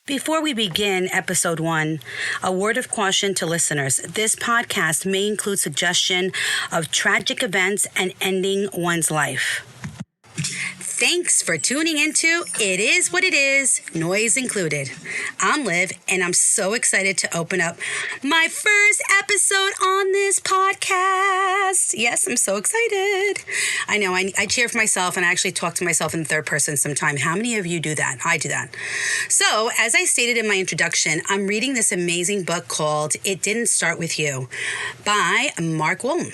Before we begin episode 1, a word of caution to listeners. This podcast may include suggestion of tragic events and ending one's life. Thanks for tuning into It Is What It Is, Noise Included. I'm Liv, and I'm so excited to open up my first episode on this podcast. Yes, I'm so excited. I know, I cheer for myself, and I actually talk to myself in the third person sometime. How many of you do that? I do that. So, as I stated in my introduction, I'm reading this amazing book called It Didn't Start With You by Mark Walton.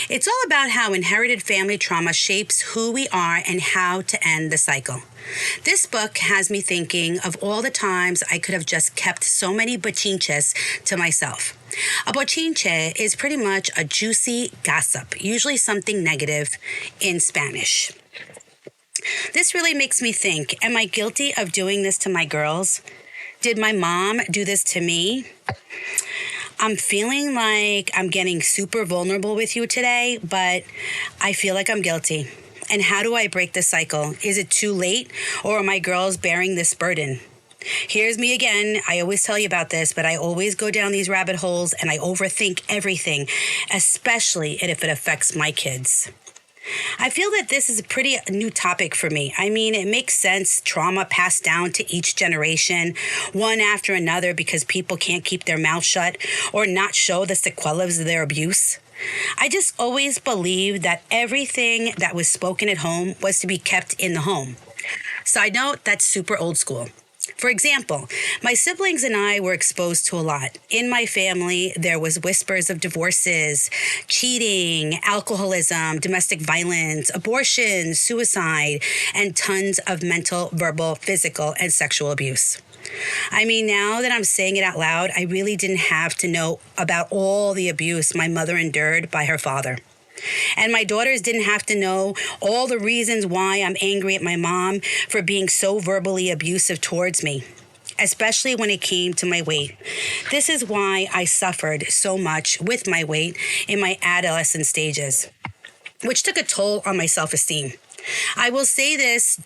It's all about how inherited family trauma shapes who we are and how to end the cycle. This book has me thinking of all the times I could have just kept so many bochinches to myself. A bochinche is pretty much a juicy gossip, usually something negative in Spanish. This really makes me think, am I guilty of doing this to my girls? Did my mom do this to me? I'm feeling like I'm getting super vulnerable with you today, but I feel like I'm guilty. And how do I break this cycle? Is it too late, or are my girls bearing this burden? Here's me again. I always tell you about this, but I always go down these rabbit holes and I overthink everything, especially if it affects my kids. I feel that this is a pretty new topic for me. I mean, it makes sense, trauma passed down to each generation, one after another, because people can't keep their mouth shut or not show the sequelae of their abuse. I just always believed that everything that was spoken at home was to be kept in the home. Side note, that's super old school. For example, my siblings and I were exposed to a lot. In my family, there was whispers of divorces, cheating, alcoholism, domestic violence, abortion, suicide, and tons of mental, verbal, physical, and sexual abuse. I mean, now that I'm saying it out loud, I really didn't have to know about all the abuse my mother endured by her father. And my daughters didn't have to know all the reasons why I'm angry at my mom for being so verbally abusive towards me, especially when it came to my weight. This is why I suffered so much with my weight in my adolescent stages, which took a toll on my self-esteem. I will say this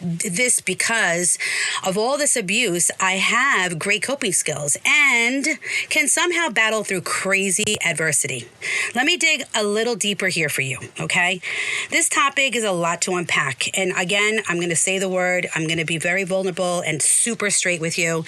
because of all this abuse, I have great coping skills and can somehow battle through crazy adversity. Let me dig a little deeper here for you, okay? This topic is a lot to unpack. And again, I'm going to say the word. I'm going to be very vulnerable and super straight with you.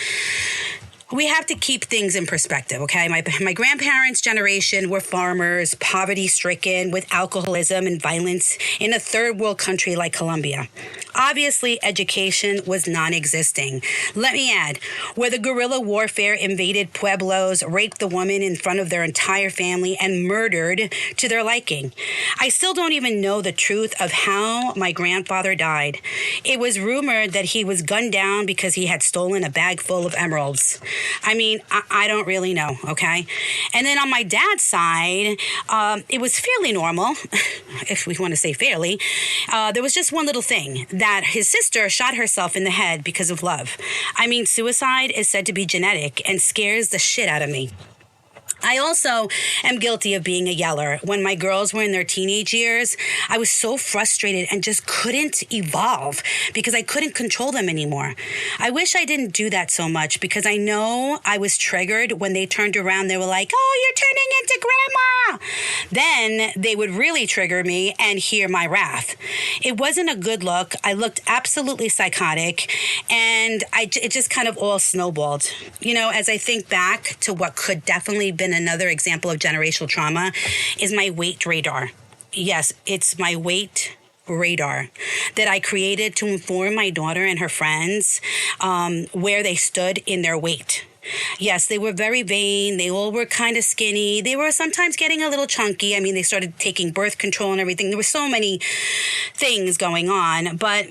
We have to keep things in perspective, okay? My grandparents' generation were farmers, poverty-stricken, with alcoholism and violence in a third world country like Colombia. Obviously, education was non-existing. Let me add, where the guerrilla warfare invaded pueblos, raped the woman in front of their entire family, and murdered to their liking. I still don't even know the truth of how my grandfather died. It was rumored that he was gunned down because he had stolen a bag full of emeralds. I mean, I don't really know, okay? And then on my dad's side, it was fairly normal, if we want to say fairly. There was just one little thing, that his sister shot herself in the head because of love. I mean, suicide is said to be genetic and scares the shit out of me. I also am guilty of being a yeller. When my girls were in their teenage years, I was so frustrated and just couldn't evolve because I couldn't control them anymore. I wish I didn't do that so much because I know I was triggered when they turned around. They were like, "Oh, you're turning into grandma." Then they would really trigger me and hear my wrath. It wasn't a good look. I looked absolutely psychotic, and it just kind of all snowballed. You know, as I think back to what could definitely have been another example of generational trauma is my weight radar. Yes, it's my weight radar that I created to inform my daughter and her friends where they stood in their weight. Yes, they were very vain. They all were kind of skinny. They were sometimes getting a little chunky. I mean, they started taking birth control and everything. There were so many things going on, but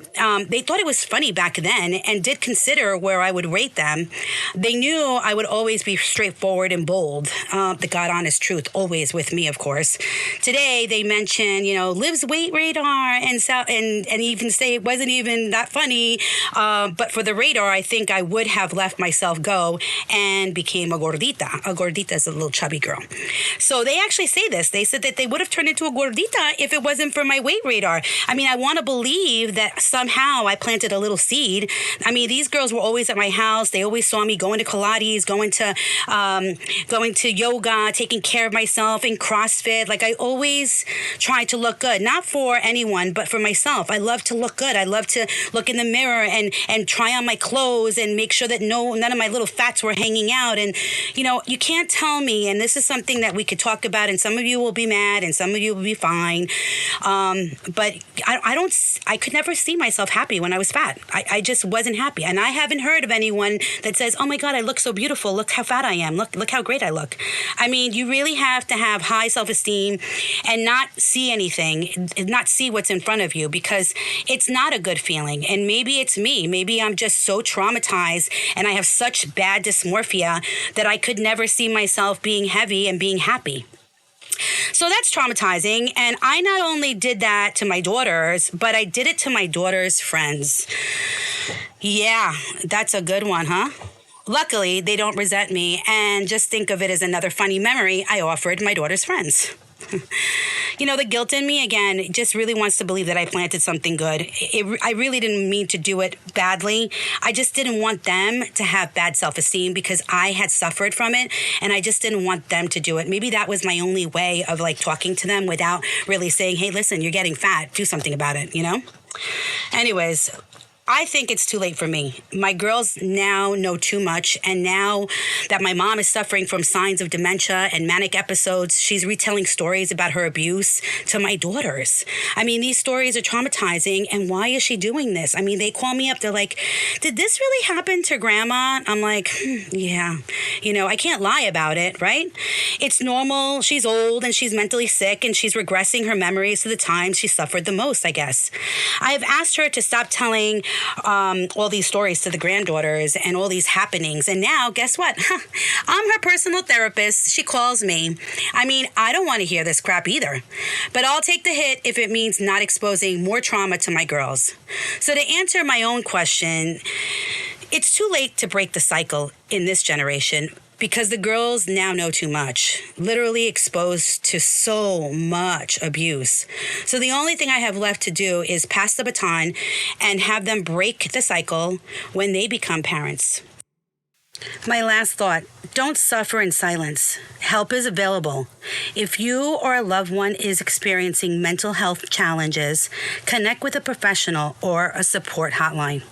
they thought it was funny back then and did consider where I would rate them. They knew I would always be straightforward and bold. The God honest truth, always with me, of course. Today, they mention, Liv's weight radar and even say it wasn't even that funny. But for the radar, I think I would have let myself go and and became a gordita. A gordita is a little chubby girl. So they actually say this. They said that they would have turned into a gordita if it wasn't for my weight radar. I mean, I want to believe that somehow I planted a little seed. I mean, these girls were always at my house. They always saw me going to Pilates, going to yoga, taking care of myself in CrossFit. Like, I always tried to look good, not for anyone, but for myself. I love to look good. I love to look in the mirror and try on my clothes and make sure that none of my little fats were hanging out. And, you know, you can't tell me, and this is something that we could talk about, and some of you will be mad and some of you will be fine. But I could never see myself happy when I was fat. I just wasn't happy. And I haven't heard of anyone that says, oh my God, I look so beautiful. Look how fat I am. Look how great I look. I mean, you really have to have high self-esteem and not see anything, not see what's in front of you, because it's not a good feeling. And maybe it's me. Maybe I'm just so traumatized and I have such bad dysmorphia that I could never see myself being heavy and being happy. So that's traumatizing. And I not only did that to my daughters, but I did it to my daughters' friends. Yeah, that's a good one, huh? Luckily, they don't resent me, and just think of it as another funny memory I offered my daughter's friends. You know, the guilt in me, again, just really wants to believe that I planted something good. I really didn't mean to do it badly. I just didn't want them to have bad self-esteem because I had suffered from it, and I just didn't want them to do it. Maybe that was my only way of, like, talking to them without really saying, hey, listen, you're getting fat. Do something about it, you know? Anyways, I think it's too late for me. My girls now know too much, and now that my mom is suffering from signs of dementia and manic episodes, she's retelling stories about her abuse to my daughters. I mean, these stories are traumatizing, and why is she doing this? I mean, they call me up, they're like, did this really happen to Grandma? I'm like, yeah. You know, I can't lie about it, right? It's normal. She's old, and she's mentally sick, and she's regressing her memories to the times she suffered the most, I guess. I have asked her to stop telling all these stories to the granddaughters and all these happenings. And now, guess what? I'm her personal therapist. She calls me. I mean, I don't want to hear this crap either. But I'll take the hit if it means not exposing more trauma to my girls. So to answer my own question, it's too late to break the cycle in this generation, because the girls now know too much, literally exposed to so much abuse. So the only thing I have left to do is pass the baton and have them break the cycle when they become parents. My last thought, don't suffer in silence. Help is available. If you or a loved one is experiencing mental health challenges, connect with a professional or a support hotline.